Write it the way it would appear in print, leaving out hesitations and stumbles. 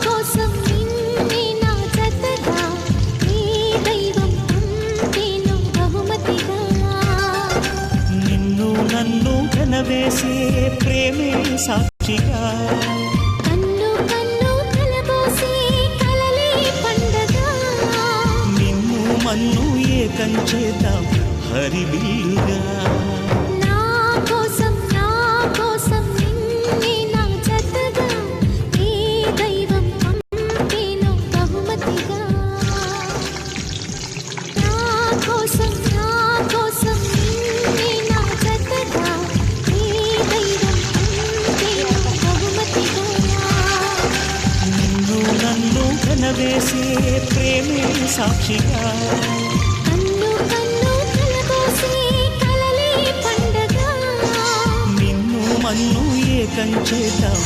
కోసం నిన్నే నా జతగా నీ దైవం పంపేను బహుమతిగా. నిన్ను నన్ను కనవేసే ప్రేమే సాక్షిగా, కన్ను కన్ను కలబోసే కలలే పండగ. నిన్ను మన్ను ఏకం చేద్దాం హరిబిల్లుగా. నా కోసం నిన్నే నా జతగా నీ దైవం పంపేను బహుమతిగా. నా కోసం నిన్నే నా జతగా నీ దైవం పంపేను బహుమతిగా. నిన్ను నన్ను కనవేసే ప్రేమే సాక్షిగా, కన్ను కన్ను కలబోసే కలలే పండగ. నిన్ను మన్ను ఏకం చేద్దాం